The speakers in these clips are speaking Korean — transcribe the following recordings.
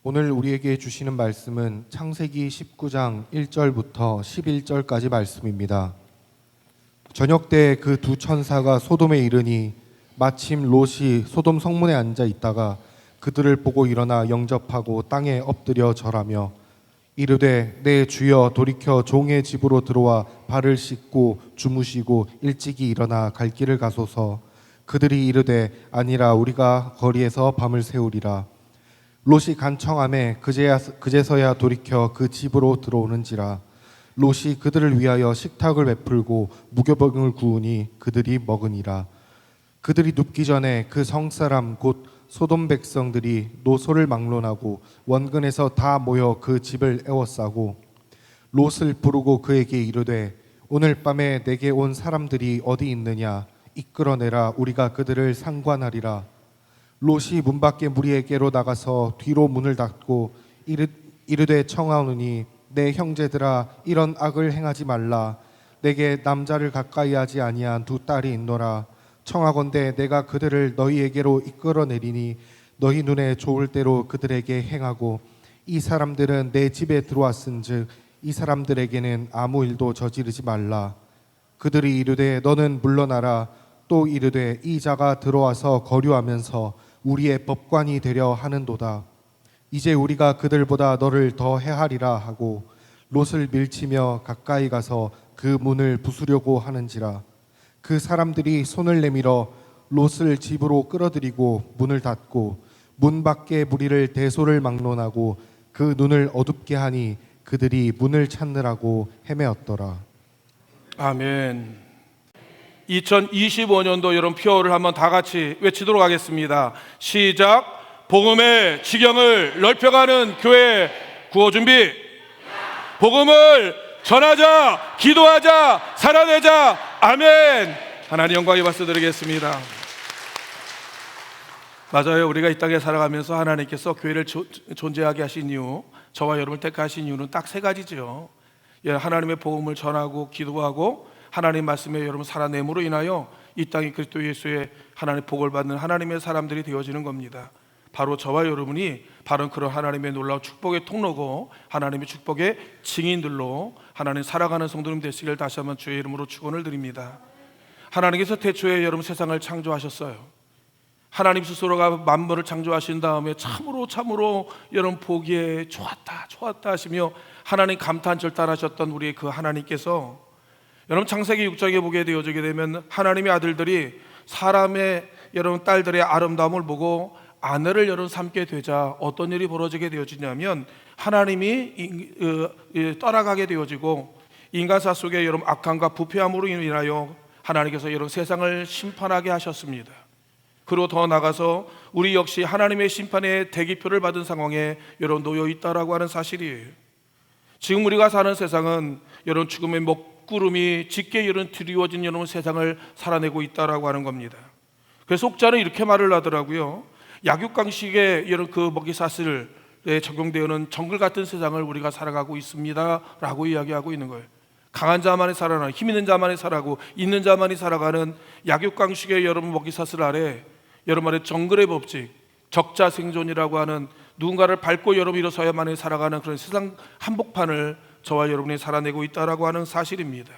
오늘 우리에게 주시는 말씀은 창세기 19장 1절부터 11절까지 말씀입니다. 저녁 때 그 두 천사가 소돔에 이르니 마침 롯이 소돔 성문에 앉아 있다가 그들을 보고 일어나 영접하고 땅에 엎드려 절하며 이르되 내 주여 돌이켜 종의 집으로 들어와 발을 씻고 주무시고 일찍이 일어나 갈 길을 가소서. 그들이 이르되 아니라 우리가 거리에서 밤을 새우리라. 롯이 간청하매 그제서야 돌이켜 그 집으로 들어오는지라. 롯이 그들을 위하여 식탁을 베풀고 무교병을 구우니 그들이 먹으니라. 그들이 눕기 전에 그 성사람 곧 소돔 백성들이 노소를 막론하고 원근에서 다 모여 그 집을 에워싸고 롯을 부르고 그에게 이르되 오늘 밤에 내게 온 사람들이 어디 있느냐 이끌어내라. 우리가 그들을 상관하리라. 롯이 문 밖에 무리에게로 나가서 뒤로 문을 닫고 이르되 청하오니 내 형제들아 이런 악을 행하지 말라. 내게 남자를 가까이 하지 아니한 두 딸이 있노라. 청하건대 내가 그들을 너희에게로 이끌어내리니 너희 눈에 좋을 대로 그들에게 행하고 이 사람들은 내 집에 들어왔은즉 이 사람들에게는 아무 일도 저지르지 말라. 그들이 이르되 너는 물러나라. 또 이르되 이 자가 들어와서 거류하면서 우리의 법관이 되려 하는도다. 이제 우리가 그들보다 너를 더 해하리라 하고 롯을 밀치며 가까이 가서 그 문을 부수려고 하는지라. 그 사람들이 손을 내밀어 롯을 집으로 끌어들이고 문을 닫고 문 밖에 무리를 대소를 막론하고 그 눈을 어둡게 하니 그들이 문을 찾느라고 헤매었더라. 아멘. 2025년도 여러분 표어를 한번 다 같이 외치도록 하겠습니다. 시작. 복음의 지경을 넓혀가는 교회 구호 준비. 복음을 전하자, 기도하자, 살아내자. 아멘. 하나님 영광의 박수 드리겠습니다. 맞아요. 우리가 이 땅에 살아가면서 하나님께서 교회를 존재하게 하신 이유, 저와 여러분을 택하신 이유는 딱 세 가지죠. 하나님의 복음을 전하고 기도하고 하나님 말씀에 여러분 살아냄으로 인하여 이 땅이 그리스도 예수의 하나님의 복을 받는 하나님의 사람들이 되어지는 겁니다. 바로 저와 여러분이 바로 그런 하나님의 놀라운 축복의 통로고 하나님의 축복의 증인들로 하나님 살아가는 성도님 되시길 다시 한번 주의 이름으로 축원을 드립니다. 하나님께서 태초에 여러분 세상을 창조하셨어요. 하나님 스스로가 만물을 창조하신 다음에 참으로 여러분 보기에 좋았다 하시며 하나님 감탄 절단하셨던 우리 그 하나님께서 여러분 창세기 6장에 보게 되어지게 되면 하나님의 아들들이 사람의 여러분 딸들의 아름다움을 보고 아내를 여러분 삼게 되자 어떤 일이 벌어지게 되어지냐면 하나님이 떠나가게 되어지고 인간사 속에 여러분 악함과 부패함으로 인하여 하나님께서 여러분 세상을 심판하게 하셨습니다. 그리고 더 나가서 우리 역시 하나님의 심판의 대기표를 받은 상황에 여러분 놓여 있다라고 하는 사실이에요. 지금 우리가 사는 세상은 여러분 죽음의 먹구름이 짙게 여러분 드리워진 여러분 세상을 살아내고 있다라고 하는 겁니다. 그래서 옥자는 이렇게 말을 하더라고요. 약육강식의 여러분 그 먹이사슬에 적용되어는 정글 같은 세상을 우리가 살아가고 있습니다라고 이야기하고 있는 거예요. 강한 자만이 살아나는, 힘 있는 자만이 살아가고 있는 자만이 살아가는 약육강식의 여러분 먹이사슬 아래 여러분의 정글의 법칙, 적자 생존이라고 하는 누군가를 밟고 여러분 일어서야만이 살아가는 그런 세상 한복판을 저와 여러분이 살아내고 있다라고 하는 사실입니다.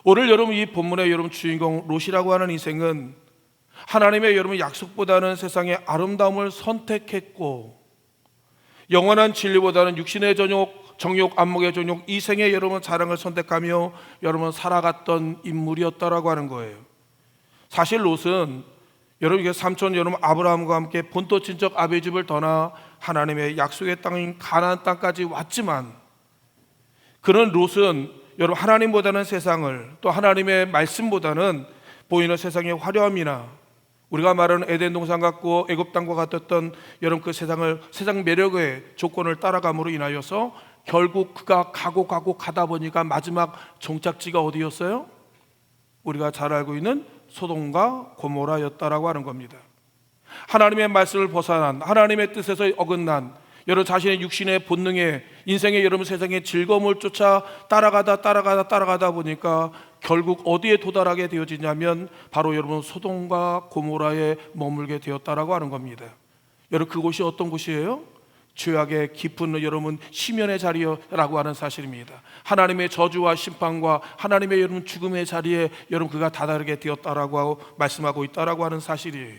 오늘 여러분 이 본문의 여러분 주인공 롯이라고 하는 인생은 하나님의 여러분 약속보다는 세상의 아름다움을 선택했고 영원한 진리보다는 육신의 정욕, 안목의 정욕, 이생의 여러분 자랑을 선택하며 여러분 살아갔던 인물이었다라고 하는 거예요. 사실 롯은 여러분 이게 삼촌 여러분 아브라함과 함께 본토 친척 아비 집을 떠나 하나님의 약속의 땅인 가나안 땅까지 왔지만 그런 롯은 여러분 하나님보다는 세상을 또 하나님의 말씀보다는 보이는 세상의 화려함이나 우리가 말하는 에덴 동산 같고 애굽 땅과 같았던 여러분 그 세상 매력의 조건을 따라감으로 인하여서 결국 그가 가고 가다 보니까 마지막 종착지가 어디였어요? 우리가 잘 알고 있는 소돔과 고모라였다라고 하는 겁니다. 하나님의 말씀을 벗어난 하나님의 뜻에서 어긋난 여러분 자신의 육신의 본능에 인생의 여러분 세상의 즐거움을 쫓아 따라가다 보니까 결국 어디에 도달하게 되어지냐면 바로 여러분 소돔과 고모라에 머물게 되었다라고 하는 겁니다. 여러분 그곳이 어떤 곳이에요? 죄악의 깊은 여러분 심연의 자리라고 하는 사실입니다. 하나님의 저주와 심판과 하나님의 여러분 죽음의 자리에 여러분 그가 다다르게 되었다라고 하고 말씀하고 있다라고 하는 사실이에요.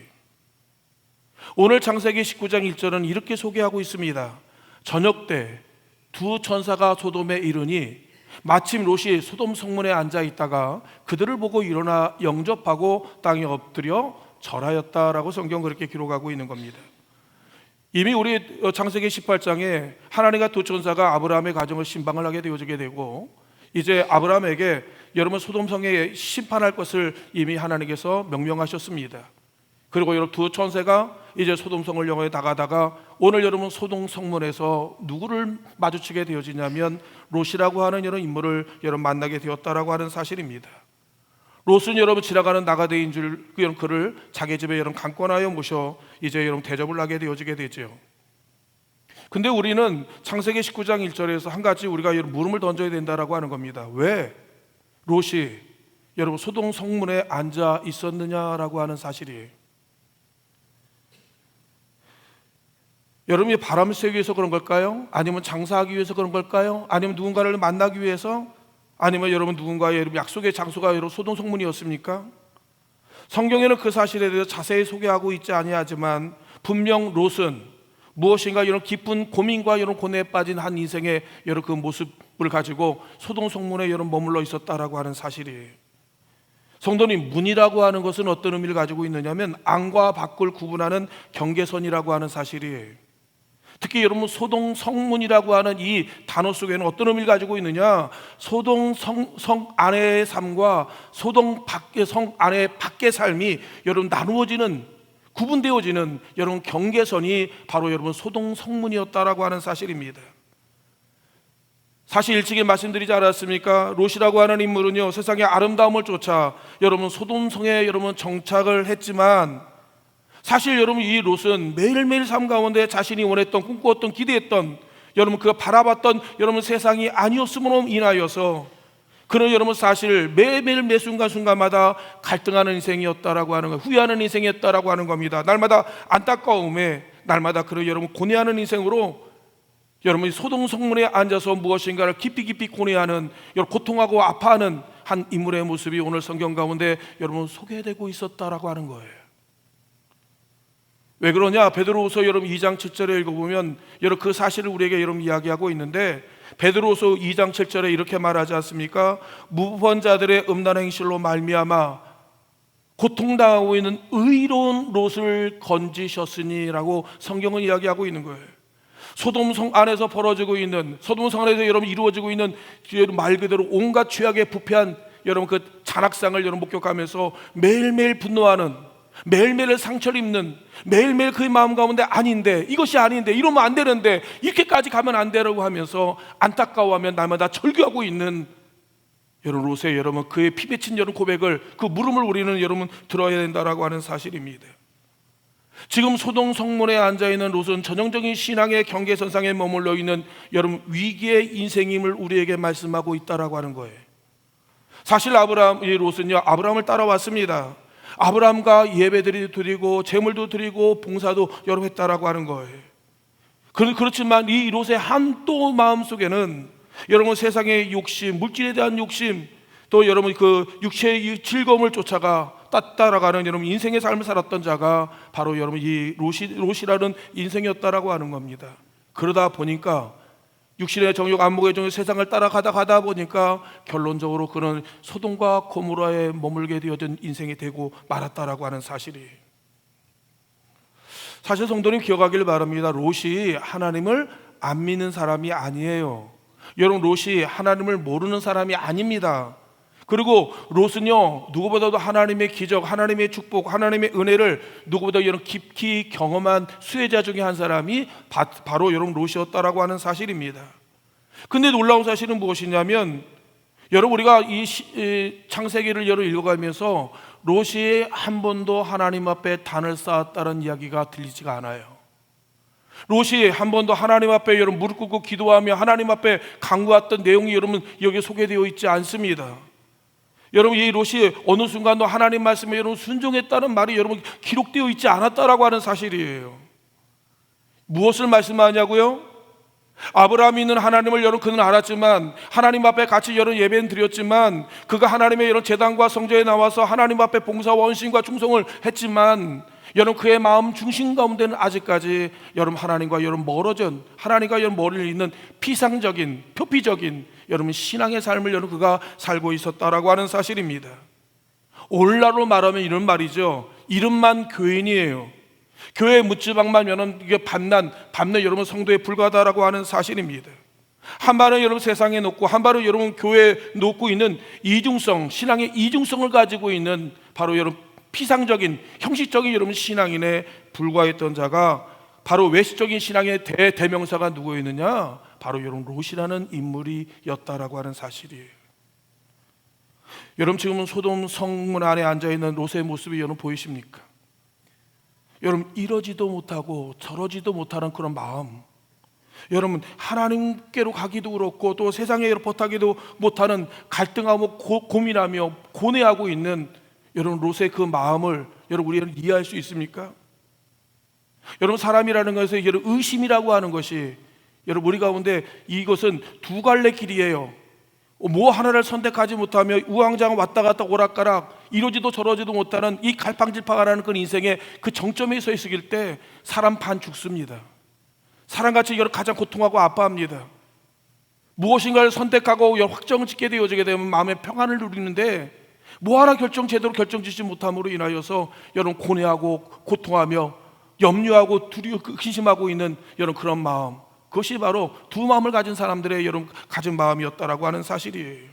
오늘 창세기 19장 1절은 이렇게 소개하고 있습니다. 저녁 때 두 천사가 소돔에 이르니 마침 롯이 소돔 성문에 앉아 있다가 그들을 보고 일어나 영접하고 땅에 엎드려 절하였다라고 성경 그렇게 기록하고 있는 겁니다. 이미 우리 창세기 18장에 하나님과 두 천사가 아브라함의 가정을 신방을 하게 되어지게 되고 이제 아브라함에게 여러분 소돔성에 심판할 것을 이미 하나님께서 명령하셨습니다. 그리고 여러분 두 천사가 이제 소돔성을 향해 나가다가 오늘 여러분 소돔 성문에서 누구를 마주치게 되어지냐면 롯이라고 하는 이런 인물을 여러분 만나게 되었다라고 하는 사실입니다. 롯은 여러분 지나가는 나가대인 줄 그를 자기 집에 여러분 강권하여 모셔 이제 여러분 대접을 하게 되어지게 되죠. 근데 우리는 창세기 19장 1절에서 한 가지 우리가 여러분 물음을 던져야 된다라고 하는 겁니다. 왜 롯이 여러분 소돔 성문에 앉아 있었느냐라고 하는 사실이에요. 여러분이 바람을 쐬기 위해서 그런 걸까요? 아니면 장사하기 위해서 그런 걸까요? 아니면 누군가를 만나기 위해서? 아니면 여러분 누군가의 여러분 약속의 장소가 여러분 소돔 성문이었습니까? 성경에는 그 사실에 대해서 자세히 소개하고 있지 아니하지만 분명 롯은 무엇인가 이런 깊은 고민과 이런 고뇌에 빠진 한 인생의 여러 그 모습을 가지고 소돔 성문에 여러분 머물러 있었다라고 하는 사실이에요. 성도님, 문이라고 하는 것은 어떤 의미를 가지고 있느냐면 안과 밖을 구분하는 경계선이라고 하는 사실이에요. 특히 여러분 소돔 성문이라고 하는 이 단어 속에는 어떤 의미를 가지고 있느냐, 소돔 성 안의 삶과 소돔 밖의 성 안의 밖의 삶이 여러분 나누어지는 구분되어지는 여러분 경계선이 바로 여러분 소돔 성문이었다라고 하는 사실입니다. 사실 일찍이 말씀드리지 않았습니까? 롯이라고 하는 인물은요 세상의 아름다움을 쫓아 여러분 소돔성에 여러분 정착을 했지만 사실 여러분 이 롯은 매일매일 삶 가운데 자신이 원했던 꿈꾸었던 기대했던 여러분 그가 바라봤던 여러분 세상이 아니었음으로 인하여서 그는 여러분 사실 매일매일 매 순간순간마다 갈등하는 인생이었다라고 하는 거, 후회하는 인생이었다라고 하는 겁니다. 날마다 안타까움에 날마다 그를 여러분 고뇌하는 인생으로 여러분이 소돔 성문에 앉아서 무엇인가를 깊이 고뇌하는 여러분 고통하고 아파하는 한 인물의 모습이 오늘 성경 가운데 여러분 소개되고 있었다라고 하는 거예요. 왜 그러냐? 베드로후서 여러분 2장 7절에 읽어보면 여러분 그 사실을 우리에게 여러분 이야기하고 있는데 베드로후서 2장 7절에 이렇게 말하지 않습니까? 무번자들의 음란 행실로 말미암아 고통당하고 있는 의로운 롯을 건지셨으니라고 성경은 이야기하고 있는 거예요. 소돔성 안에서 벌어지고 있는 소돔성 안에서 여러분 이루어지고 있는 말 그대로 온갖 죄악에 부패한 여러분 그 잔악상을 여러분 목격하면서 매일매일 분노하는 매일매일 상처를 입는 매일매일 그의 마음 가운데 아닌데 이것이 아닌데 이러면 안 되는데 이렇게까지 가면 안 되라고 하면서 안타까워하며 날마다 절규하고 있는 여러분 롯의 여러분 그의 피 맺힌 여러분 고백을 그 물음을 우리는 여러분 들어야 된다라고 하는 사실입니다. 지금 소돔 성문에 앉아있는 롯은 전형적인 신앙의 경계선상에 머물러 있는 여러분 위기의 인생임을 우리에게 말씀하고 있다라고 하는 거예요. 사실 이 롯은요 아브라함을 따라왔습니다. 아브라함과 예배들이 드리고 제물도 드리고 봉사도 여러 했다라고 하는 거예요. 그렇지만 이 롯의 한 또 마음속에는 여러분 세상의 욕심, 물질에 대한 욕심, 또 여러분 그 육체의 즐거움을 쫓아가 따라가는 여러분 인생의 삶을 살았던 자가 바로 여러분 이 롯이라는 인생이었다라고 하는 겁니다. 그러다 보니까 육신의 정욕, 안목의 정욕, 세상을 따라가다 보니까 결론적으로 그는 소돔과 고모라에 머물게 되어진 인생이 되고 말았다라고 하는 사실이에요. 사실 성도님 기억하길 바랍니다. 롯이 하나님을 안 믿는 사람이 아니에요. 여러분 롯이 하나님을 모르는 사람이 아닙니다. 그리고 롯은요 누구보다도 하나님의 기적, 하나님의 축복, 하나님의 은혜를 누구보다 이런 깊이 경험한 수혜자 중에 한 사람이 바로 여러분 롯이었다라고 하는 사실입니다. 근데 놀라운 사실은 무엇이냐면 여러분 우리가 이 창세기를 여러 읽어가면서 롯이 한 번도 하나님 앞에 단을 쌓았다는 이야기가 들리지가 않아요. 롯이 한 번도 하나님 앞에 여러분 무릎 꿇고 기도하며 하나님 앞에 간구했던 내용이 여러분 여기에 소개되어 있지 않습니다. 여러분 이 롯이 어느 순간도 하나님 말씀에 여러분 순종했다는 말이 여러분 기록되어 있지 않았다라고 하는 사실이에요. 무엇을 말씀하냐고요? 아브라함이 있는 하나님을 여러분 그는 알았지만, 하나님 앞에 같이 여러분 예배는 드렸지만, 그가 하나님의 이런 제단과 성전에 나와서 하나님 앞에 봉사와 원신과 충성을 했지만, 여러분 그의 마음 중심 가운데는 아직까지 여러분 하나님과 여러분 멀어진, 하나님과 여러분 멀리 있는 피상적인, 표피적인 여러분 신앙의 삶을 여러분 그가 살고 있었다라고 하는 사실입니다. 오늘날로 말하면 이런 말이죠. 이름만 교인이에요. 교회 묻지방만 여러분 이게 밤낮 여러분 성도에 불과하다라고 하는 사실입니다. 한 발은 여러분 세상에 놓고 한 발은 여러분 교회에 놓고 있는 이중성, 신앙의 이중성을 가지고 있는 바로 여러분 피상적인 형식적인 여러분 신앙인에 불과했던 자가 바로 외식적인 신앙의 대명사가 누구였느냐? 바로 여러분 롯이라는 인물이었다라고 하는 사실이에요. 여러분 지금은 소돔 성문 안에 앉아있는 롯의 모습이 여러분 보이십니까? 여러분 이러지도 못하고 저러지도 못하는 그런 마음, 여러분 하나님께로 가기도 그렇고 또 세상에 버타기도 못하는 갈등하고 고민하며 고뇌하고 있는 여러분 롯의 그 마음을 여러분 우리는 이해할 수 있습니까? 여러분 사람이라는 것은 여러분 의심이라고 하는 것이 여러분 우리 가운데 이것은 두 갈래 길이에요. 뭐 하나를 선택하지 못하며 우왕좌왕 왔다 갔다 오락가락 이러지도 저러지도 못하는 이 갈팡질팡하는 그 인생의 그 정점에 서 있을 때 사람 반 죽습니다. 사람같이 가장 고통하고 아파합니다. 무엇인가를 선택하고 확정을 짓게 되어지게 되면 마음의 평안을 누리는데 뭐 하나 제대로 결정짓지 못함으로 인하여서 여러분 고뇌하고 고통하며 염려하고 두려워 근심하고 있는 여러분 그런 마음, 그것이 바로 두 마음을 가진 사람들의 여러분 가진 마음이었다라고 하는 사실이에요.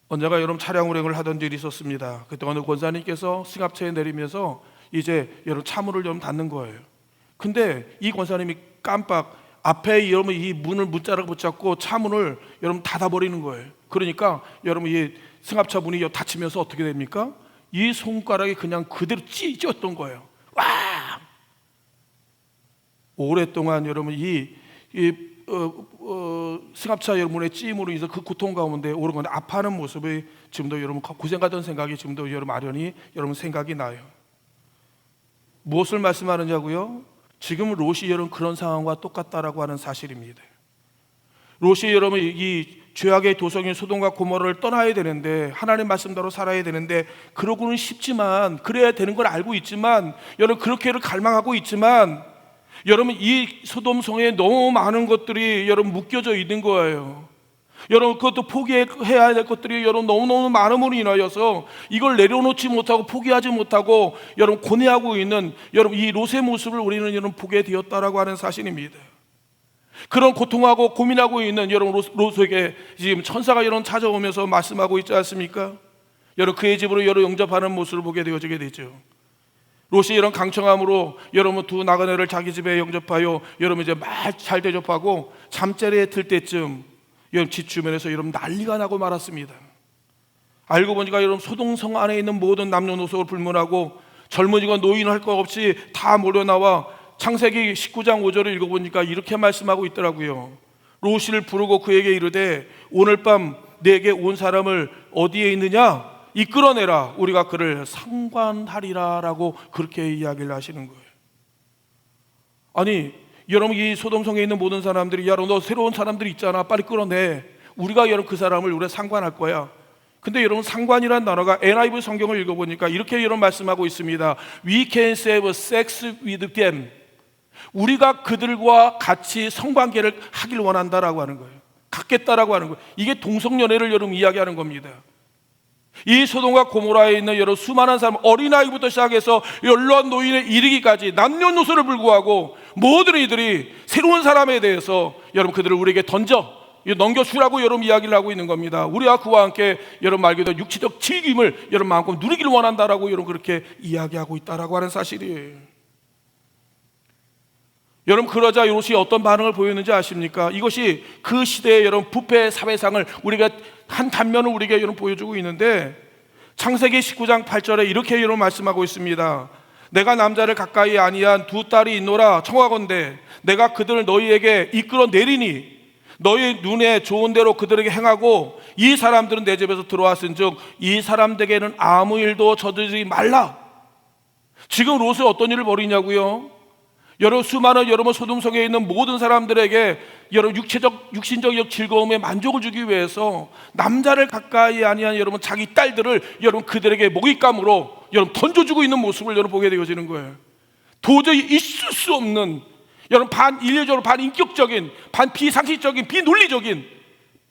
언제가 여러분 차량 운행을 하던 일이 있었습니다. 그때 어느 권사님께서 승합차에 내리면서 이제 여러분 차문을 좀 닫는 거예요. 근데 이 권사님이 깜빡 앞에 여러분 이 문을 문자를 붙잡고 차문을 여러분 닫아버리는 거예요. 그러니까 여러분 이 승합차 문이 닫히면서 어떻게 됩니까? 이 손가락이 그냥 그대로 찢었던 거예요. 와! 오랫동안 여러분 승합차 여러분의 찜으로 인해서 그 고통 가운데 오르거나 아파하는 모습이 지금도 여러분 고생하던 생각이 지금도 여러분 아련히 여러분 생각이 나요. 무엇을 말씀하느냐고요? 지금 롯이 여러분 그런 상황과 똑같다라고 하는 사실입니다. 롯이 여러분 이 죄악의 도성인 소돔과 고모라를 떠나야 되는데 하나님 말씀대로 살아야 되는데 그러고는 쉽지만 그래야 되는 걸 알고 있지만 여러분 그렇게를 갈망하고 있지만 여러분 이 소돔 성에 너무 많은 것들이 여러분 묶여져 있는 거예요. 여러분 그것도 포기해야 될 것들이 여러분 너무너무 많음으로 인하여서 이걸 내려놓지 못하고 포기하지 못하고 여러분 고뇌하고 있는 여러분 이 롯의 모습을 우리는 여러분 보게 되었다라고 하는 사실입니다. 그런 고통하고 고민하고 있는 여러분 롯에게 지금 천사가 여러분 찾아오면서 말씀하고 있지 않습니까? 여러분 그의 집으로 여러분 영접하는 모습을 보게 되어지게 되죠. 롯이 이런 강청함으로 여러분 두 나그네를 자기 집에 영접하여 여러분 이제 말 잘 대접하고 잠자리에 들 때쯤 여러분 집 주변에서 여러분 난리가 나고 말았습니다. 알고 보니까 여러분 소돔성 안에 있는 모든 남녀노소를 불문하고 젊은이가 노인 할 것 없이 다 몰려나와 창세기 19장 5절을 읽어보니까 이렇게 말씀하고 있더라고요. 롯을 부르고 그에게 이르되 오늘 밤 내게 온 사람을 어디에 있느냐? 이끌어내라, 우리가 그를 상관하리라 라고 그렇게 이야기를 하시는 거예요. 아니 여러분 이 소돔성에 있는 모든 사람들이 야 너 새로운 사람들이 있잖아, 빨리 끌어내, 우리가 여러분 그 사람을 우리가 상관할 거야. 근데 여러분 상관이란 단어가 NIV 성경을 읽어보니까 이렇게 여러분 말씀하고 있습니다. We can have sex with them. 우리가 그들과 같이 성관계를 하길 원한다라고 하는 거예요. 갖겠다라고 하는 거예요. 이게 동성연애를 여러분 이야기하는 겁니다. 이 소돔과 고모라에 있는 여러 수많은 사람, 어린아이부터 시작해서 연로한 노인에 이르기까지 남녀노소를 불구하고 모든 이들이 새로운 사람에 대해서 여러분 그들을 우리에게 넘겨주라고 여러분 이야기를 하고 있는 겁니다. 우리가 그와 함께 여러분 말 그대로 육체적 즐김을 여러분 마음껏 누리기를 원한다라고 여러분 그렇게 이야기하고 있다라고 하는 사실이에요. 여러분 그러자 롯이 어떤 반응을 보였는지 아십니까? 이것이 그 시대의 여러분 부패 사회상을 우리가 한 단면을 우리에게 여러분 보여주고 있는데 창세기 19장 8절에 이렇게 여러분 말씀하고 있습니다. 내가 남자를 가까이 아니한 두 딸이 있노라. 청하건대 내가 그들을 너희에게 이끌어 내리니 너희 눈에 좋은 대로 그들에게 행하고 이 사람들은 내 집에서 들어왔은즉 이 사람들에게는 아무 일도 저지르지 말라. 지금 롯이 어떤 일을 벌이냐고요? 여러분 수많은 여러분 소돔성에 있는 모든 사람들에게 여러분 육신적 즐거움에 만족을 주기 위해서 남자를 가까이 아니한 여러분 자기 딸들을 여러분 그들에게 먹잇감으로 여러분 던져주고 있는 모습을 여러분 보게 되어지는 거예요. 도저히 있을 수 없는 여러분 반인류적으로 반인격적인 반비상식적인 비논리적인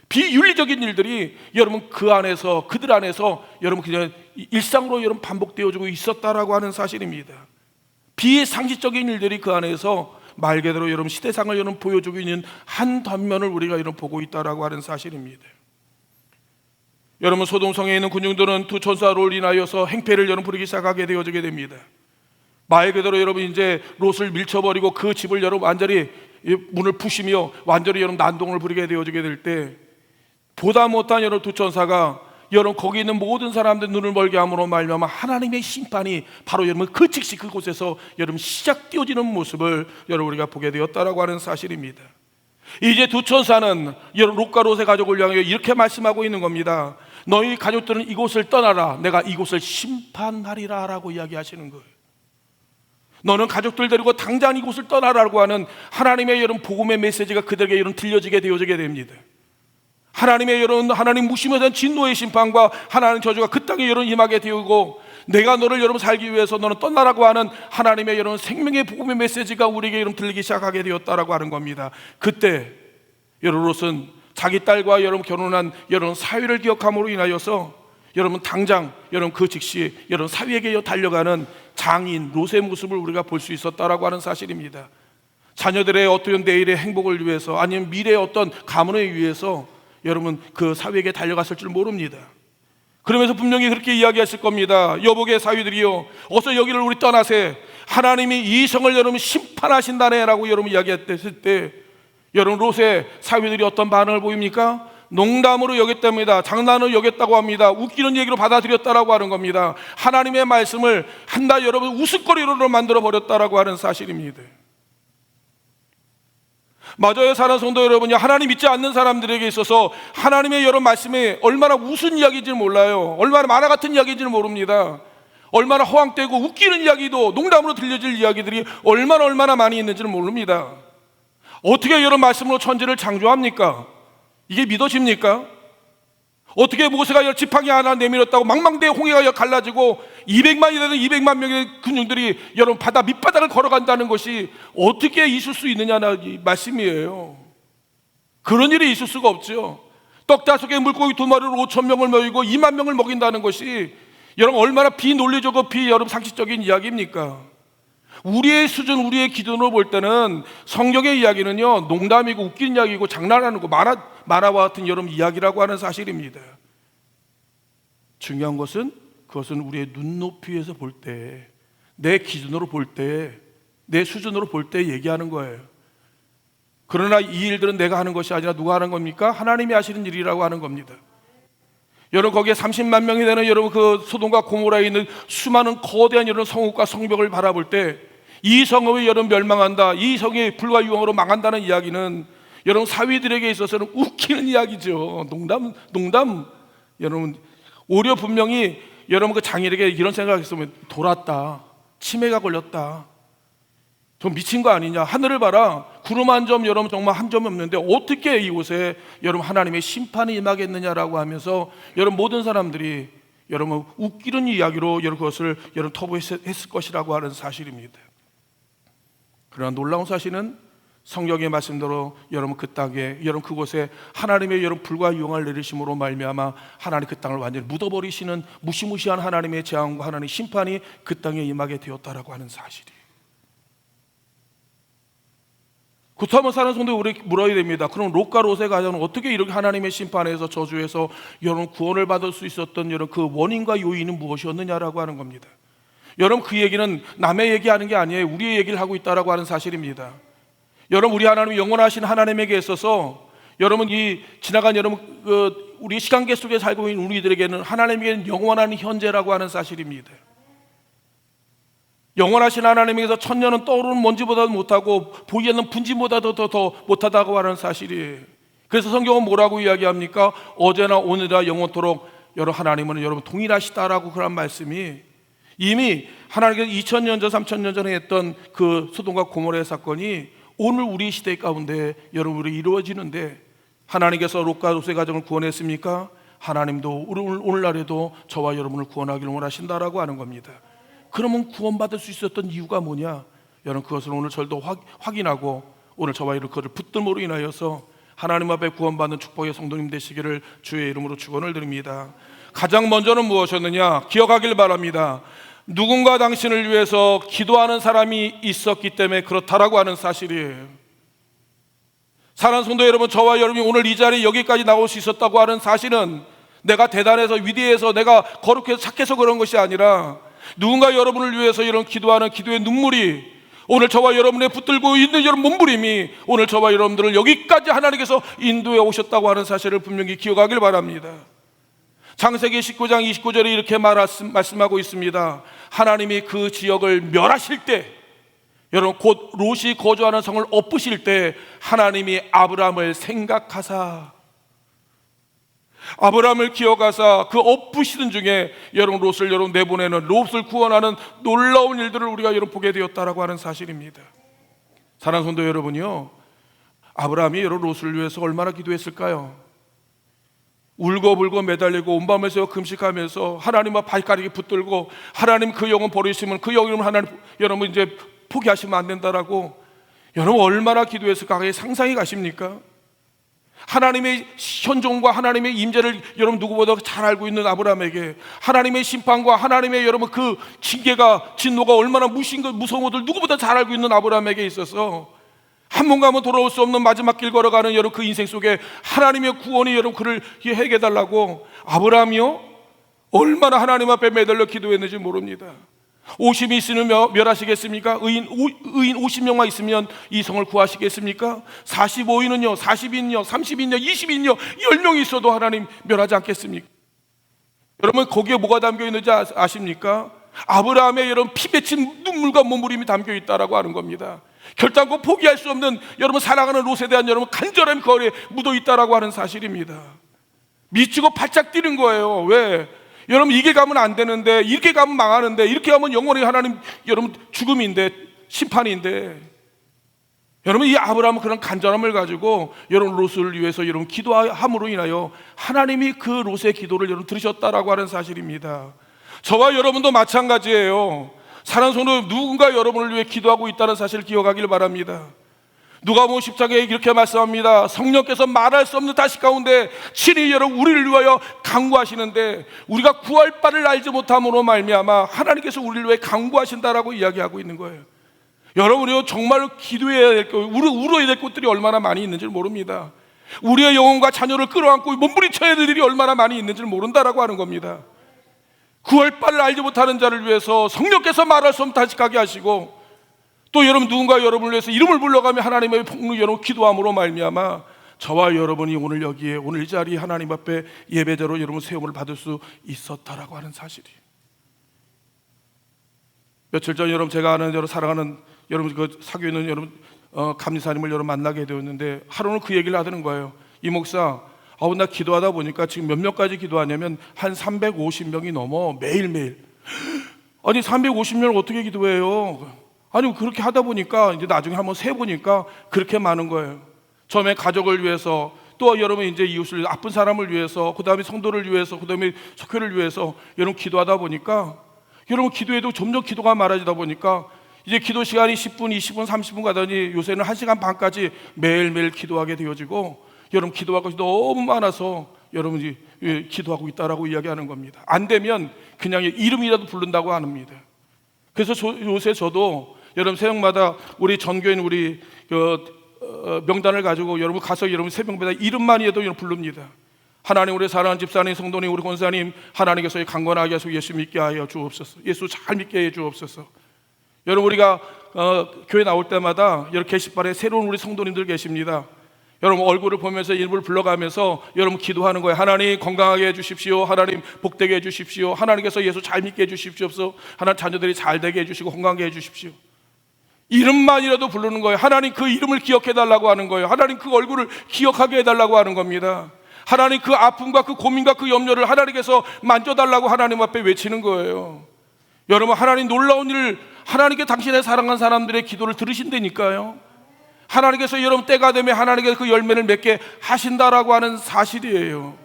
비윤리적인 일들이 여러분 그 안에서 그들 안에서 여러분 그냥 일상으로 여러분 반복되어지고 있었다라고 하는 사실입니다. 비상식적인 일들이 그 안에서 말 그대로 여러분 시대상을 여러분 보여주고 있는 한 단면을 우리가 여러분 보고 있다라고 하는 사실입니다. 여러분 소돔성에 있는 군중들은 두 천사로 인하여서 행패를 여러분 부리기 시작하게 되어지게 됩니다. 말 그대로 여러분 이제 롯을 밀쳐버리고 그 집을 여러분 완전히 문을 부시며 완전히 여러분 난동을 부리게 되어지게 될 때 보다 못한 여러분 두 천사가 여러분 거기 있는 모든 사람들 눈을 멀게 함으로 말미암아 하나님의 심판이 바로 여러분 그 즉시 그곳에서 여러분 시작되어지는 모습을 여러분 우리가 보게 되었다라고 하는 사실입니다. 이제 두 천사는 여러분 롯과 롯의 가족을 향해 이렇게 말씀하고 있는 겁니다. 너희 가족들은 이곳을 떠나라. 내가 이곳을 심판하리라 라고 이야기하시는 거예요. 너는 가족들 데리고 당장 이곳을 떠나라고 하는 하나님의 여러분 복음의 메시지가 그들에게 여러분 들려지게 되어지게 됩니다. 하나님의 여러분 하나님 무심에 대한 진노의 심판과 하나님 저주가 그 땅에 여러분 임하게 되고 내가 너를 여러분 살기 위해서 너는 떠나라고 하는 하나님의 여러분 생명의 복음의 메시지가 우리에게 여러분 들리기 시작하게 되었다라고 하는 겁니다. 그때 여러분 롯은 자기 딸과 여러분 결혼한 여러분 사위를 기억함으로 인하여서 여러분 당장 여러분 그 즉시 여러분 사위에게 달려가는 장인 롯의 모습을 우리가 볼 수 있었다라고 하는 사실입니다. 자녀들의 어떤 내일의 행복을 위해서 아니면 미래의 어떤 가문을 위해서 여러분 그 사위에게 달려갔을 줄 모릅니다. 그러면서 분명히 그렇게 이야기하실 겁니다. 여복의 사위들이여 어서 여기를 우리 떠나세. 하나님이 이 성을 여러분 심판하신다네 라고 여러분 이야기했을 때 여러분 롯의 사위들이 어떤 반응을 보입니까? 농담으로 여겼답니다. 장난으로 여겼다고 합니다. 웃기는 얘기로 받아들였다라고 하는 겁니다. 하나님의 말씀을 한다 여러분 우스거리로 만들어 버렸다라고 하는 사실입니다. 맞아요. 사랑하는 성도 여러분이 하나님 믿지 않는 사람들에게 있어서 하나님의 여러 말씀이 얼마나 우스운 이야기인지 몰라요. 얼마나 만화 같은 이야기인지는 모릅니다. 얼마나 허황되고 웃기는 이야기도 농담으로 들려질 이야기들이 얼마나 많이 있는지는 모릅니다. 어떻게 여러 말씀으로 천지를 창조합니까? 이게 믿어집니까? 어떻게 모세가 지팡이 하나 내밀었다고 망망대해 홍해가 갈라지고 200만이 되는 200만 명의 군중들이 여러분 바다 밑바닥을 걸어간다는 것이 어떻게 있을 수 있느냐는 말씀이에요. 그런 일이 있을 수가 없죠. 떡 5개 물고기 2마리로 5천 명을 먹이고 2만 명을 먹인다는 것이 여러분 얼마나 비논리적이고 여러분 상식적인 이야기입니까? 우리의 수준, 우리의 기준으로 볼 때는 성경의 이야기는요 농담이고 웃기는 이야기고 장난하는 거 만화와 같은 여러분 이야기라고 하는 사실입니다. 중요한 것은 그것은 우리의 눈높이에서 볼 때, 내 기준으로 볼 때, 내 수준으로 볼 때 얘기하는 거예요. 그러나 이 일들은 내가 하는 것이 아니라 누가 하는 겁니까? 하나님이 하시는 일이라고 하는 겁니다. 여러분 거기에 30만 명이 되는 여러분 그 소돔과 고모라에 있는 수많은 거대한 여러분 성읍과 성벽을 바라볼 때 이 성읍이 여러분 멸망한다, 이 성이 불과 유황으로 망한다는 이야기는 여러분 사위들에게 있어서는 웃기는 이야기죠. 농담. 여러분 오히려 분명히 여러분 그 장인에게 이런 생각했으면 돌았다, 치매가 걸렸다, 좀 미친 거 아니냐, 하늘을 봐라 구름 한 점 여러분 정말 한 점이 없는데 어떻게 이곳에 여러분 하나님의 심판이 임하겠느냐라고 하면서 여러분 모든 사람들이 여러분 웃기는 이야기로 여러분 그것을 여러분 터부했을 것이라고 하는 사실입니다. 그러나 놀라운 사실은 성경의 말씀대로 여러분 그 땅에 여러분 그곳에 하나님의 여러분 불과 유황을 내리심으로 말미암아 하나님 그 땅을 완전히 묻어버리시는 무시무시한 하나님의 재앙과 하나님의 심판이 그 땅에 임하게 되었다라고 하는 사실이에요. 그렇다면 사는 성도 우리 물어야 됩니다. 그럼 롯과 롯의 가정은 어떻게 이렇게 하나님의 심판에서 저주에서 여러분 구원을 받을 수 있었던 여러분 그 원인과 요인은 무엇이었느냐라고 하는 겁니다. 여러분 그 얘기는 남의 얘기하는 게 아니에요. 우리의 얘기를 하고 있다라고 하는 사실입니다. 여러분 우리 하나님 영원하신 하나님에게 있어서 여러분 이 지나간 여러분 우리 시간계 속에 살고 있는 우리들에게는 하나님에게는 영원한 현재라고 하는 사실입니다. 영원하신 하나님에게서 천년은 떠오르는 먼지보다도 못하고 보이지 않는 분진보다도 더 못하다고 하는 사실이에요. 그래서 성경은 뭐라고 이야기합니까? 어제나 오늘이나 영원토록 여러분 하나님은 여러분 동일하시다라고 그런 말씀이 이미 하나님께서 2000년 전, 3000년 전에 했던 그 소돔과 고모라의 사건이 오늘 우리 시대 가운데 여러분이 이루어지는데, 하나님께서 롯과 롯의 가정을 구원했습니까? 하나님도 오늘날에도 저와 여러분을 구원하기를 원하신다라고 하는 겁니다. 그러면 구원받을 수 있었던 이유가 뭐냐? 여러분, 그것을 오늘 저도 확인하고 오늘 저와 여러분 그것을 붙들므로 인하여서 하나님 앞에 구원받는 축복의 성도님 되시기를 주의 이름으로 축원을 드립니다. 가장 먼저는 무엇이었느냐? 기억하길 바랍니다. 누군가 당신을 위해서 기도하는 사람이 있었기 때문에 그렇다라고 하는 사실이에요. 사랑하는 성도 여러분, 저와 여러분이 오늘 이 자리에 여기까지 나올 수 있었다고 하는 사실은 내가 대단해서 위대해서 내가 거룩해서 착해서 그런 것이 아니라, 누군가 여러분을 위해서 이런 기도하는 기도의 눈물이, 오늘 저와 여러분의 붙들고 있는 여러분 몸부림이 오늘 저와 여러분들을 여기까지 하나님께서 인도해 오셨다고 하는 사실을 분명히 기억하길 바랍니다. 창세기 19장 29절에 이렇게 말씀하고 있습니다. 하나님이 그 지역을 멸하실 때, 여러분 곧 롯이 거주하는 성을 엎으실 때 하나님이 아브라함을 생각하사, 아브라함을 기억하사 그 엎으시던 중에 여러분 롯을 여러분 내보내는, 롯을 구원하는 놀라운 일들을 우리가 여러분 보게 되었다라고 하는 사실입니다. 사랑하는 성도 여러분이요, 아브라함이 여러분 롯을 위해서 얼마나 기도했을까요? 울고불고 매달리고 온 밤을 새워 금식하면서 하나님과 발가락에 붙들고, 하나님 그 영혼 버리시면 그 영혼을 하나님 여러분 이제 포기하시면 안 된다라고 여러분 얼마나 기도했을까? 그게 상상이 가십니까? 하나님의 현존과 하나님의 임재를 여러분 누구보다 잘 알고 있는 아브라함에게 하나님의 심판과 하나님의 여러분 그 징계가, 진노가 얼마나 무서운 것을 누구보다 잘 알고 있는 아브라함에게 있어서 한 번 가면 돌아올 수 없는 마지막 길 걸어가는 여러분 그 인생 속에 하나님의 구원이 여러분 그를 해결해달라고 아브라함이요 얼마나 하나님 앞에 매달려 기도했는지 모릅니다. 50이 있으면 멸하시겠습니까? 의인 50명만 있으면 이 성을 구하시겠습니까? 45인은요, 40인요, 30인요, 20인요, 10명이 있어도 하나님 멸하지 않겠습니까? 여러분 거기에 뭐가 담겨 있는지 아십니까? 아브라함의 여러분 피 맺힌 눈물과 몸부림이 담겨 있다라고 하는 겁니다. 결단코 포기할 수 없는 여러분 사랑하는 롯에 대한 여러분 간절함이 그 안에 묻어 있다라고 하는 사실입니다. 미치고 발짝 뛰는 거예요. 왜? 여러분 이게 가면 안 되는데, 이렇게 가면 망하는데, 이렇게 가면 영원히 하나님 여러분 죽음인데, 심판인데, 여러분 이 아브라함은 그런 간절함을 가지고 여러분 롯을 위해서 여러분 기도함으로 인하여 하나님이 그 롯의 기도를 여러분 들으셨다라고 하는 사실입니다. 저와 여러분도 마찬가지예요. 사랑하는 성도, 누군가 여러분을 위해 기도하고 있다는 사실을 기억하길 바랍니다. 누가복음 10장에 이렇게 말씀합니다. 성령께서 말할 수 없는 다시 가운데 친히 여러분 우리를 위하여 간구하시는데, 우리가 구할 바를 알지 못함으로 말미암아 하나님께서 우리를 위해 간구하신다라고 이야기하고 있는 거예요. 여러분이요 정말 기도해야 될 것, 울어야 될 것들이 얼마나 많이 있는지 모릅니다. 우리의 영혼과 자녀를 끌어안고 몸부림쳐야 될 일이 얼마나 많이 있는지 모른다라고 하는 겁니다. 구할 바를 알지 못하는 자를 위해서 성령께서 말할 수 없는 다시 가게 하시고, 또 여러분 누군가 여러분을 위해서 이름을 불러가며 하나님의 폭로 여러분 기도함으로 말미암아 저와 여러분이 오늘 여기에 오늘 이 자리에 하나님 앞에 예배자로 여러분 세움을 받을 수 있었다라고 하는 사실이에요. 며칠 전 여러분 제가 아는 여러분 사랑하는 여러분 그 사교에 있는 여러분 감리사님을 여러분 만나게 되었는데, 하루는 그 얘기를 하더는 거예요. 이 목사, 나 기도하다 보니까 지금 몇 명까지 기도하냐면 한 350명이 넘어 매일매일. 아니 350명을 어떻게 기도해요? 아니 그렇게 하다 보니까 이제 나중에 한번 세보니까 그렇게 많은 거예요. 처음에 가족을 위해서, 또 여러분 이제 이웃을 아픈 사람을 위해서, 그 다음에 성도를 위해서, 그 다음에 석회를 위해서 여러분 기도하다 보니까, 여러분 기도해도 점점 기도가 많아지다 보니까 이제 기도 시간이 10분, 20분, 30분 가더니 요새는 1시간 반까지 매일매일 기도하게 되어지고, 여러분 기도할 것이 너무 많아서 여러분이 기도하고 있다라고 이야기하는 겁니다. 안 되면 그냥 이름이라도 부른다고 합니다. 그래서 요새 저도 여러분 새벽마다 우리 전교인 우리 명단을 가지고 여러분 가서 여러분 새벽마다 이름만이라도 여러분 부릅니다. 하나님 우리 사랑하는 집사님, 성도님, 우리 권사님, 하나님께서 강건하게 하시고 예수 믿게 하여 주옵소서. 예수 잘 믿게 해 주옵소서. 여러분 우리가 교회 나올 때마다 여러 게시판에 새로운 우리 성도님들 계십니다. 여러분 얼굴을 보면서 이름을 불러가면서 여러분 기도하는 거예요. 하나님 건강하게 해주십시오. 하나님 복되게 해주십시오. 하나님께서 예수 잘 믿게 해주십시오. 하나님 자녀들이 잘 되게 해주시고 건강하게 해주십시오. 이름만이라도 부르는 거예요. 하나님 그 이름을 기억해달라고 하는 거예요. 하나님 그 얼굴을 기억하게 해달라고 하는 겁니다. 하나님 그 아픔과 그 고민과 그 염려를 하나님께서 만져달라고 하나님 앞에 외치는 거예요. 여러분, 하나님 놀라운 일을, 하나님께 당신의 사랑한 사람들의 기도를 들으신다니까요. 하나님께서 여러분 때가 되면 하나님께서 그 열매를 맺게 하신다라고 하는 사실이에요.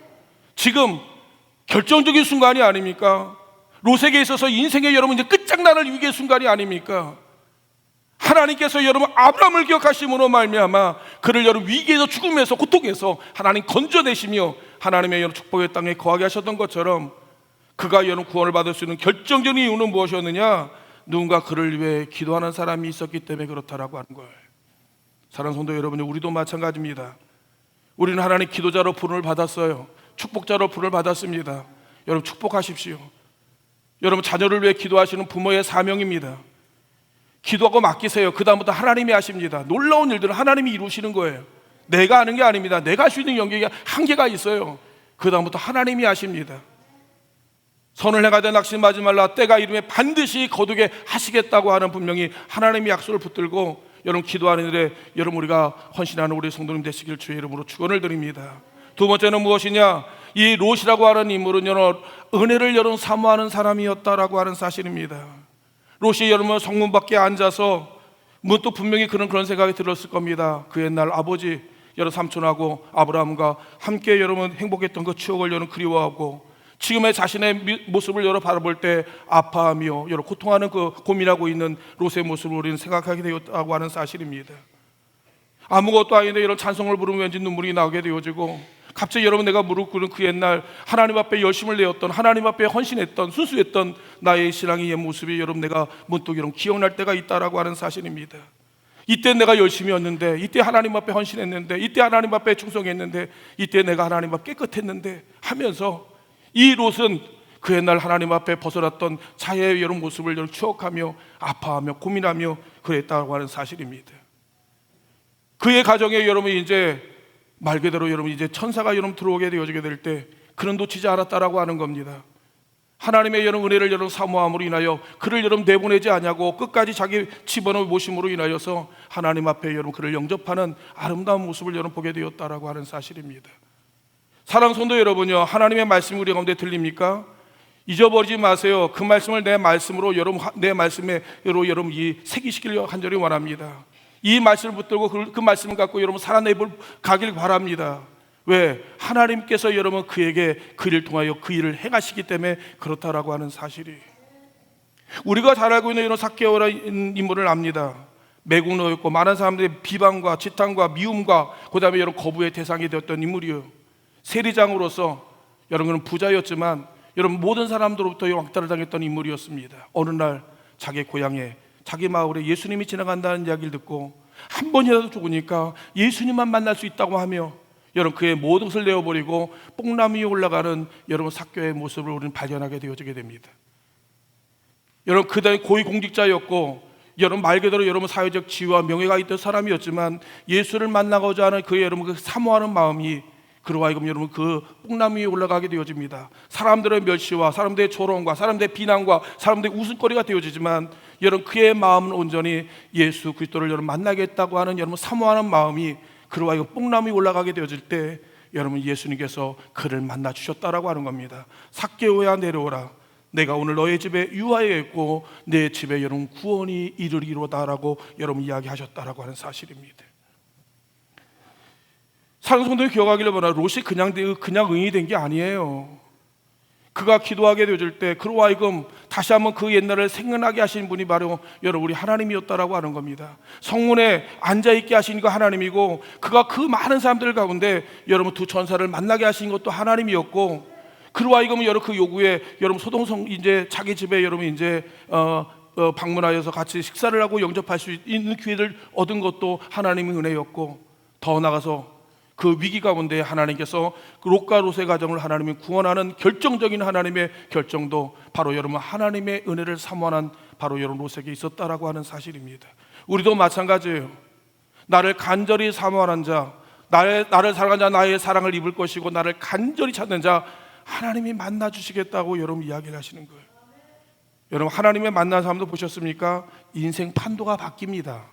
지금 결정적인 순간이 아닙니까? 롯에게 있어서 인생의 여러분 이제 끝장나는 위기의 순간이 아닙니까? 하나님께서 여러분 아브라함을 기억하심으로 말미암아 그를 여러분 위기에서, 죽음에서, 고통에서 하나님 건져내시며 하나님의 여러분 축복의 땅에 거하게 하셨던 것처럼, 그가 여러분 구원을 받을 수 있는 결정적인 이유는 무엇이었느냐? 누군가 그를 위해 기도하는 사람이 있었기 때문에 그렇다라고 하는 거예요. 사랑하는 성도 여러분, 우리도 마찬가지입니다. 우리는 하나님 기도자로 부름을 받았어요. 축복자로 부름을 받았습니다. 여러분 축복하십시오. 여러분 자녀를 위해 기도하시는 부모의 사명입니다. 기도하고 맡기세요. 그 다음부터 하나님이 하십니다. 놀라운 일들은 하나님이 이루시는 거예요. 내가 하는 게 아닙니다. 내가 할 수 있는 영역이 한계가 있어요. 그 다음부터 하나님이 하십니다. 선을 행하되 낙심하지 말라. 때가 이르면 반드시 거두게 하시겠다고 하는 분명히 하나님의 약속을 붙들고 여러분 기도하는 일에 여러분 우리가 헌신하는 우리 성도님 되시길 주의 이름으로 축원을 드립니다. 두 번째는 무엇이냐? 이 롯이라고 하는 인물은 여러분 은혜를 여러분 사모하는 사람이었다라고 하는 사실입니다. 롯이 여러분 성문 밖에 앉아서 문득 분명히 그런 생각이 들었을 겁니다. 그 옛날 아버지 여러 삼촌하고 아브라함과 함께 여러분 행복했던 그 추억을 여러분 그리워하고, 지금의 자신의 모습을 여러 바라볼 때 아파하며 여러 고통하는 그 고민하고 있는 롯의 모습을 우리는 생각하게 되었다고 하는 사실입니다. 아무것도 아닌데 이런 찬송을 부르면 왠지 눈물이 나게 되어지고, 갑자기 여러분 내가 무릎 꿇은 그 옛날 하나님 앞에 열심을 내었던, 하나님 앞에 헌신했던, 순수했던 나의 신앙의 모습이 여러분 내가 문득 여러분 기억날 때가 있다라고 하는 사실입니다. 이때 내가 열심이었는데, 이때 하나님 앞에 헌신했는데, 이때 하나님 앞에 충성했는데, 이때 내가 하나님 앞에 깨끗했는데 하면서 이 롯은 그 옛날 하나님 앞에 벗어났던 자의 여러 모습을 여러분 추억하며 아파하며 고민하며 그랬다고 하는 사실입니다. 그의 가정에 여러분 이제 말 그대로 여러분 이제 천사가 여러분 들어오게 되어지게 될 때 그는 놓치지 않았다라고 하는 겁니다. 하나님의 여러분 은혜를 여러분 사모함으로 인하여 그를 여러분 내보내지 아니하고 끝까지 자기 집어넣어 모심으로 인하여서 하나님 앞에 여러분 그를 영접하는 아름다운 모습을 여러분 보게 되었다라고 하는 사실입니다. 사랑하는 성도 여러분요, 하나님의 말씀이 우리 가운데 들립니까? 잊어버리지 마세요. 그 말씀을 내 말씀으로 여러분, 내 말씀으로 여러분 이 새기시키려 간절히 원합니다. 이 말씀을 붙들고 그 말씀을 갖고 여러분 살아내볼 가길 바랍니다. 왜? 하나님께서 여러분 그에게 그 일을 통하여 그 일을 행하시기 때문에 그렇다라고 하는 사실이, 우리가 잘 알고 있는 이런 삭개오라는 인물을 압니다. 매국노였고 많은 사람들의 비방과 지탄과 미움과 그 다음에 여러분 거부의 대상이 되었던 인물이요, 세리장으로서 여러분은 부자였지만 여러분 모든 사람들로부터 왕따를 당했던 인물이었습니다. 어느 날 자기 고향에, 자기 마을에 예수님이 지나간다는 이야기를 듣고 한 번이라도 죽으니까 예수님만 만날 수 있다고 하며 여러분 그의 모든 것을 내어버리고 뽕나무 위에 올라가는 여러분 삭개오의 모습을 우리는 발견하게 되어지게 됩니다. 여러분 그다음에 고위공직자였고 여러분 말 그대로 여러분 사회적 지위와 명예가 있던 사람이었지만 예수를 만나고자 하는 그의 여러분 그 사모하는 마음이 그로 하여금 여러분 그 뽕나무 위에 올라가게 되어집니다. 사람들의 멸시와 사람들의 조롱과 사람들의 비난과 사람들의 웃음거리가 되어지지만 여러분 그의 마음은 온전히 예수 그리스도를 여러분 만나겠다고 하는 여러분 사모하는 마음이 그로 하여금 뽕나무 위에 올라가게 되어질 때 여러분 예수님께서 그를 만나 주셨다라고 하는 겁니다. 삭개오야 내려오라. 내가 오늘 너의 집에 유하였고 내 집에 여러분 구원이 이르리로다라고 여러분 이야기하셨다라고 하는 사실입니다. 사랑하는 성도님 기억하기를 바랍니다. 롯이 그냥 의인이 된 게 아니에요. 그가 기도하게 되어질 때 그로 하여금 다시 한번 그 옛날을 생각나게 하신 분이 바로 여러분 우리 하나님이었다라고 하는 겁니다. 성문에 앉아있게 하신 거 하나님이고, 그가 그 많은 사람들 가운데 여러분 두 천사를 만나게 하신 것도 하나님이었고, 그로 하여금 여러분 그 요구에 여러분 소동성 이제 자기 집에 여러분 이제 방문하여서 같이 식사를 하고 영접할 수 있는 기회를 얻은 것도 하나님의 은혜였고, 더 나아가서 그 위기 가운데 하나님께서 롯과 롯의 가정을 하나님이 구원하는 결정적인 하나님의 결정도 바로 여러분 하나님의 은혜를 사모하는 바로 여러분 롯에게 있었다라고 하는 사실입니다. 우리도 마찬가지예요. 나를 간절히 사모하는 자, 나를 사랑하는 자, 나의 사랑을 입을 것이고 나를 간절히 찾는 자 하나님이 만나 주시겠다고 여러분 이야기를 하시는 거예요. 여러분 하나님의 만난 사람도 보셨습니까? 인생 판도가 바뀝니다.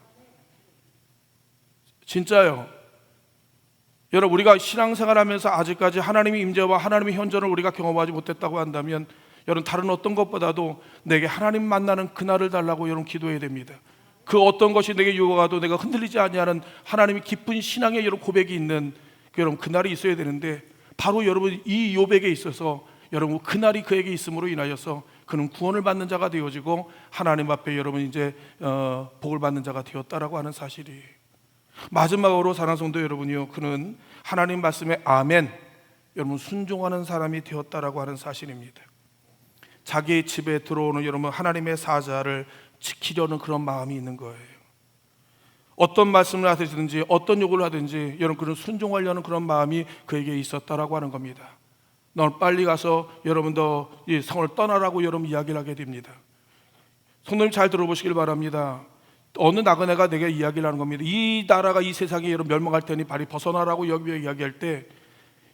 진짜요. 여러분 우리가 신앙생활하면서 아직까지 하나님의 임재와 하나님의 현존을 우리가 경험하지 못했다고 한다면 여러분 다른 어떤 것보다도 내게 하나님 만나는 그날을 달라고 여러분 기도해야 됩니다. 그 어떤 것이 내게 유혹하도 내가 흔들리지 아니하는 하나님의 깊은 신앙의 여러분 고백이 있는 여러분 그날이 있어야 되는데, 바로 여러분 이 욥에게 있어서 여러분 그날이 그에게 있음으로 인하여서 그는 구원을 받는 자가 되어지고 하나님 앞에 여러분 이제 복을 받는 자가 되었다라고 하는 사실이. 마지막으로 사랑하는 성도 여러분이요, 그는 하나님 말씀에 아멘 여러분 순종하는 사람이 되었다라고 하는 사실입니다. 자기 집에 들어오는 여러분 하나님의 사자를 지키려는 그런 마음이 있는 거예요. 어떤 말씀을 하든지 어떤 요구를 하든지 여러분 그는 순종하려는 그런 마음이 그에게 있었다라고 하는 겁니다. 넌 빨리 가서 여러분도 이 성을 떠나라고 여러분 이야기를 하게 됩니다. 성도님 잘 들어보시길 바랍니다. 어느 나그네가 내게 이야기를 하는 겁니다. 이 나라가 이 세상이 여러분 멸망할 테니 발이 벗어나라고 이야기할 때,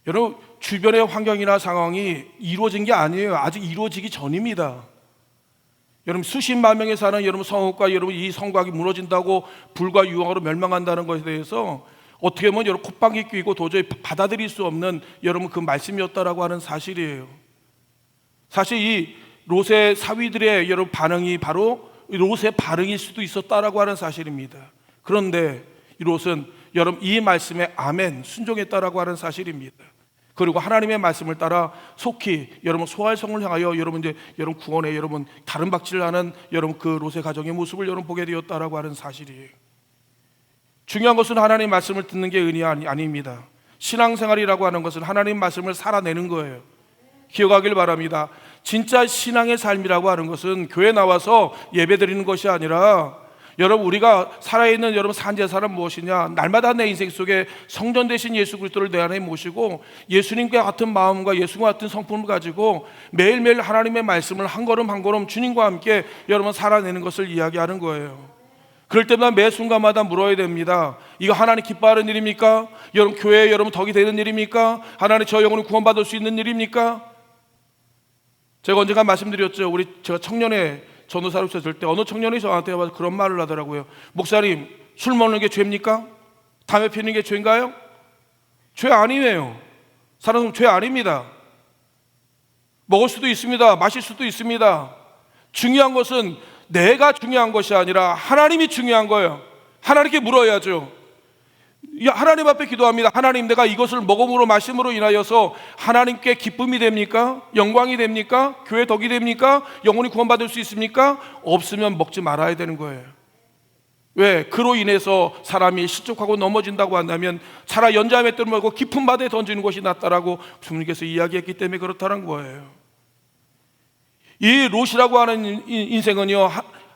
여러분 주변의 환경이나 상황이 이루어진 게 아니에요. 아직 이루어지기 전입니다. 여러분 수십만 명이 사는 여러분 성읍과 여러분 이 성곽이 무너진다고 불과 유황으로 멸망한다는 것에 대해서 어떻게 보면 여러분 콧방귀 뀌고 도저히 받아들일 수 없는 여러분 그 말씀이었다라고 하는 사실이에요. 사실 이 롯의 사위들의 여러분 반응이 바로 롯의 반응일 수도 있었다라고 하는 사실입니다. 그런데 이 롯은 여러분 이 말씀에 아멘 순종했다라고 하는 사실입니다. 그리고 하나님의 말씀을 따라 속히 여러분 소알성을 향하여 여러분 이제 여러분 구원에 여러분 다른 박질을 하는 여러분 그 롯의 가정의 모습을 여러분 보게 되었다라고 하는 사실이에요. 중요한 것은 하나님 말씀을 듣는 게 은이 아닙니다. 신앙생활이라고 하는 것은 하나님 말씀을 살아내는 거예요. 기억하길 바랍니다. 진짜 신앙의 삶이라고 하는 것은 교회 나와서 예배 드리는 것이 아니라, 여러분 우리가 살아있는 여러분 산제사는 무엇이냐, 날마다 내 인생 속에 성전 되신 예수 그리스도를 내 안에 모시고 예수님과 같은 마음과 예수님과 같은 성품을 가지고 매일매일 하나님의 말씀을 한 걸음 한 걸음 주님과 함께 여러분 살아내는 것을 이야기하는 거예요. 그럴 때마다 매 순간마다 물어야 됩니다. 이거 하나님 기뻐하는 일입니까? 여러분 교회에 여러분 덕이 되는 일입니까? 하나님 저 영혼을 구원받을 수 있는 일입니까? 제가 언젠가 말씀드렸죠. 제가 청년회 전도사로 있었을 때 어느 청년이 저한테 와서 그런 말을 하더라고요. 목사님, 술 먹는 게 죄입니까? 담배 피우는 게 죄인가요? 죄 아니에요. 사랑하는 죄 아닙니다. 먹을 수도 있습니다. 마실 수도 있습니다. 중요한 것은 내가 중요한 것이 아니라 하나님이 중요한 거예요. 하나님께 물어야죠. 하나님 앞에 기도합니다. 하나님, 내가 이것을 먹음으로 마심으로 인하여서 하나님께 기쁨이 됩니까? 영광이 됩니까? 교회 덕이 됩니까? 영혼이 구원받을 수 있습니까? 없으면 먹지 말아야 되는 거예요. 왜? 그로 인해서 사람이 실족하고 넘어진다고 한다면 차라리 연자의 맷돌 말고 깊은 바다에 던지는 것이 낫다라고 주님께서 이야기했기 때문에 그렇다는 거예요. 이 롯이라고 하는 인생은요,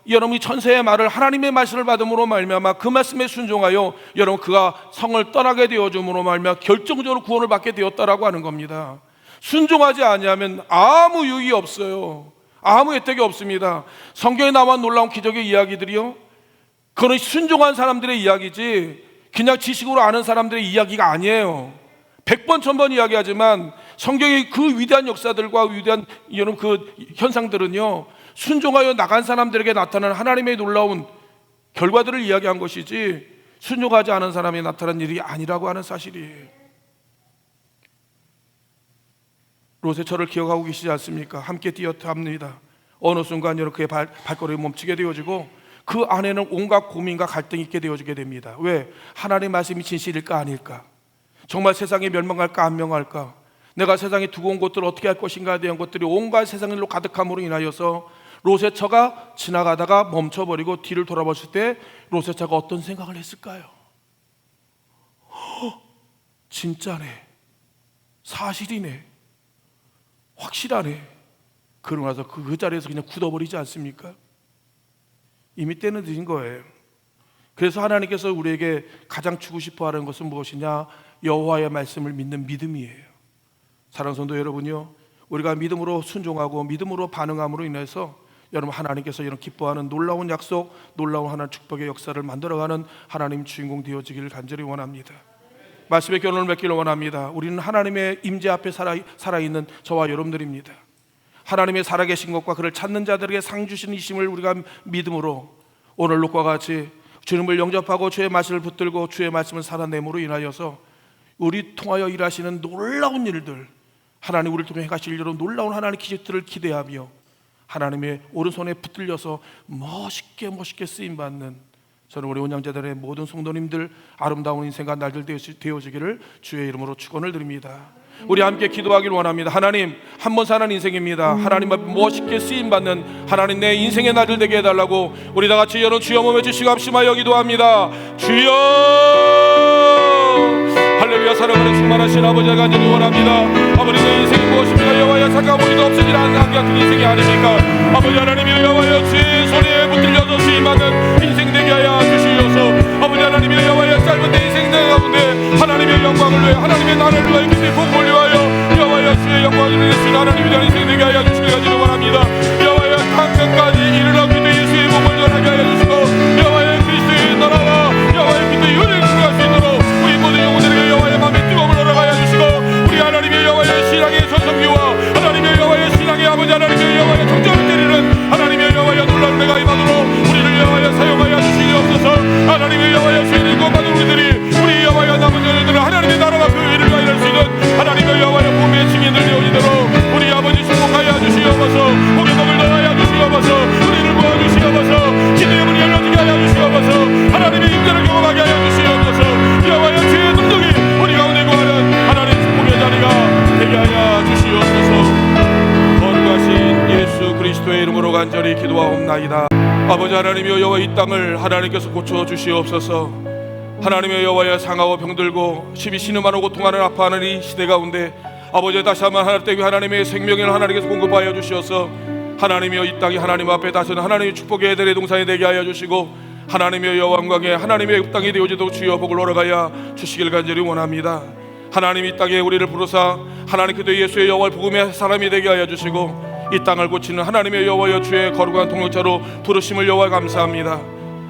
여러분이 천세의 말을 하나님의 말씀을 받음으로 말미암아 그 말씀에 순종하여 여러분 그가 성을 떠나게 되어줌으로 말미암아 결정적으로 구원을 받게 되었다라고 하는 겁니다. 순종하지 아니하면 아무 유익이 없어요. 아무 혜택이 없습니다. 성경에 나와 놀라운 기적의 이야기들이요, 그건 순종한 사람들의 이야기지 그냥 지식으로 아는 사람들의 이야기가 아니에요. 100번 1000번 이야기하지만 성경의 그 위대한 역사들과 위대한 여러분 그 현상들은요, 순종하여 나간 사람들에게 나타나는 하나님의 놀라운 결과들을 이야기한 것이지 순종하지 않은 사람이 나타난 일이 아니라고 하는 사실이에요. 롯의 철을 기억하고 계시지 않습니까? 함께 뛰어탑니다. 어느 순간 여러분 그의 발걸음이 멈추게 되어지고 그 안에는 온갖 고민과 갈등이 있게 되어지게 됩니다. 왜? 하나님의 말씀이 진실일까 아닐까? 정말 세상이 멸망할까 안 멸망할까? 내가 세상에 두고 온 것들을 어떻게 할 것인가에 대한 것들이 온갖 세상 일로 가득함으로 인하여서 롯의 처가 지나가다가 멈춰버리고 뒤를 돌아봤을 때 롯의 처가 어떤 생각을 했을까요? 진짜네, 사실이네, 확실하네. 그러고 나서 그 자리에서 그냥 굳어버리지 않습니까? 이미 때는 늦은 거예요. 그래서 하나님께서 우리에게 가장 주고 싶어하는 것은 무엇이냐? 여호와의 말씀을 믿는 믿음이에요. 사랑하는 성도 여러분요, 우리가 믿음으로 순종하고 믿음으로 반응함으로 인해서 여러분 하나님께서 이런 기뻐하는 놀라운 약속, 놀라운 하나님 축복의 역사를 만들어가는 하나님 주인공 되어지기를 간절히 원합니다. 말씀의 결론을 맺기를 원합니다. 우리는 하나님의 임재 앞에 살아있는 저와 여러분들입니다. 하나님의 살아계신 것과 그를 찾는 자들에게 상 주시는 이심을 우리가 믿음으로 오늘 롯과 같이 주님을 영접하고 주의 말씀을 붙들고 주의 말씀을 살아내므로 인하여서 우리 통하여 일하시는 놀라운 일들, 하나님 우리를 통해 행하실 여러 놀라운 하나님의 기적들을 기대하며 하나님의 오른손에 붙들려서 멋있게 쓰임받는 저는 우리 온양재단의 모든 성도님들 아름다운 인생과 날들 되어지기를 주의 이름으로 축원을 드립니다. 우리 함께 기도하길 원합니다. 하나님, 한 번 사는 인생입니다. 하나님 앞에 멋있게 쓰임받는 하나님 내 인생의 날들 되게 해달라고 우리 다 같이 여러분 주여 몸에 주시고 합심하여 기도합니다. 주여, 할렐루야. 사랑하는 충만하신 아버지가 간절히 원합니다. 아버지, 내 인생이 무엇입니까? 여호와여, 상관없이도 없어질 않는 한같은 인생이 아닙니까? 아버지 하나님이여, 여호와여, 주의 손에 붙들려서 쓰임받는 인생 되게 하여 주시옵소서. 아버지 하나님이여, 여호와여, 짧은 내 인생 가운데 하나님의 영광을 위해, 하나님의 나라를 위하여, 빛의 복을 위하여 여호와여 주의 영광을 위해서 하나님의 대한 인생 되게 하여 주시길 간절히 원합니다. 여호와여, 강변까지 이르러 그리스도 예수의 복을 전하게 하여 주시고 여호와여 그리스도의 나라와 여호와여 그리스도의 은혜를 구할 수 있도록 우리 모든 영혼들에게 여호와의 마음의 뜨거움을 허락하여 주시고 우리 하나님의 여호와의 신앙의 전성기와 하나님의 여호와의 신앙의 아버지 하나님의 여호와의 정점을 때리는 하나님의 여호와의 놀라운 은혜가 임하도록 우리를 여호와여 사용하여 주시옵소서. 하나님의 여호와의 죄를 구원받은 우리들이 우리 여호와여 남은 자녀들은 하나님의 나라와 그 의를 위하여 수 있는 하나님의 여호와의 복의 증인들 되어지도록 우리 아버지 축복하여 주시옵소서. 우리 덕을 더하여 주시옵소서. 우리를 모아주시옵소서. 기도의 문이 열려지게 하여 주시옵소서. 하나님의 임재를 경험하게 하여 주시옵소서. 여호와의 주의 능력이 우리 가운데 구하는 하나님 축복의 자리가 되게 하여 주시옵소서. 거룩하신 예수 그리스도의 이름으로 간절히 기도하옵나이다. 아버지 하나님이여, 여호와 이 땅을 하나님께서 고쳐 주시옵소서. 하나님의 여호와의 상하고 병들고 십이 신음하고 고통하는 아파하는 이 시대 가운데 아버지 다시 한번 하나님 때문에 하나님의 생명을 하나님께서 공급하여 주시어서 하나님이여 이 땅이 하나님 앞에 다시는 하나님의 축복의 에덴의 동산이 되게 하여 주시고 하나님의 여호와 영광에 하나님의 땅이 되어지도록 주여 복을 허락하여 주시길 간절히 원합니다. 하나님 이 땅에 우리를 부르사 하나님께도 예수의 여호와의 복음의 사람이 되게 하여 주시고 이 땅을 고치는 하나님의 여호와여 주의 거룩한 통역자로 부르심을 여호와 감사합니다.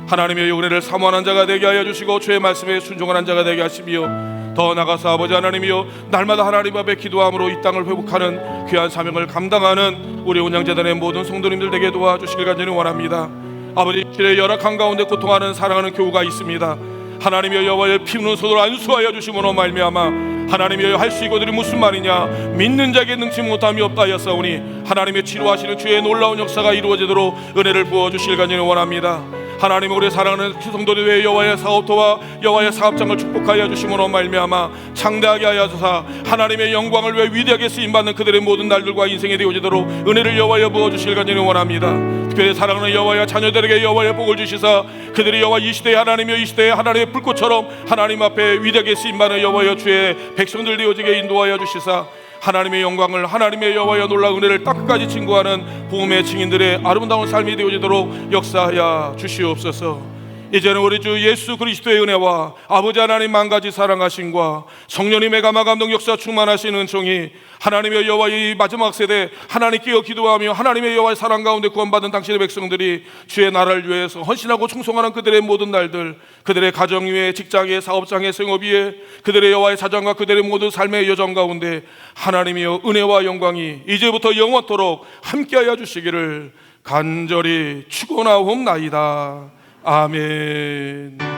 하나님의 은혜를 사모하는 자가 되게 하여 주시고 주의 말씀에 순종하는 자가 되게 하시며 더 나아가서 아버지 하나님이여 날마다 하나님 앞에 기도함으로 이 땅을 회복하는 귀한 사명을 감당하는 우리 온양재단의 모든 성도님들 되게 도와주시길 간절히 원합니다. 아버지, 실의 열악한 가운데 고통하는 사랑하는 교우가 있습니다. 하나님이여 여호와의 피 묻는 손으로 안수하여 주심으로 말미암아 하나님이여 할 수 있거들이 무슨 말이냐, 믿는 자에게 능치 못함이 없다 하였사오니 하나님의 치료하시는 주의 놀라운 역사가 이루어지도록 은혜를 부어주시길 간절히 원합니다. 하나님, 우리 사랑하는 성도들의 여호와의 사업터와 여호와의 사업장을 축복하여 주심으로 말미암아 창대하게 하여 주사 하나님의 영광을 위해 위대하게 쓰임받는 그들의 모든 날들과 인생이 되어지도록 은혜를 여호와여 부어주시길 간절히 원합니다. 특별히 사랑하는 여호와의 자녀들에게 여호와의 복을 주시사 그들이 여호와 이 시대에 하나님이여 이 시대에 하나님의 불꽃처럼 하나님 앞에 위대하게 쓰임받는 여호와여 주의 백성들 되어지게 인도하여 주시사 하나님의 영광을, 하나님의 여호와의 놀라운 은혜를 땅끝까지 증거하는 복음의 증인들의 아름다운 삶이 되어지도록 역사하여 주시옵소서. 이제는 우리 주 예수 그리스도의 은혜와 아버지 하나님 만가지 사랑하심과 성령님의 감화 감동 역사 충만하신 은총이 하나님의 여호와의 마지막 세대 하나님께 기도하며 하나님의 여호와의 사랑 가운데 구원받은 당신의 백성들이 주의 나라를 위해서 헌신하고 충성하는 그들의 모든 날들, 그들의 가정 위에, 직장에, 사업장에, 생업 위에, 그들의 여호와의 사장과 그들의 모든 삶의 여정 가운데 하나님의 은혜와 영광이 이제부터 영원토록 함께하여 주시기를 간절히 축원하옵나이다. 아멘.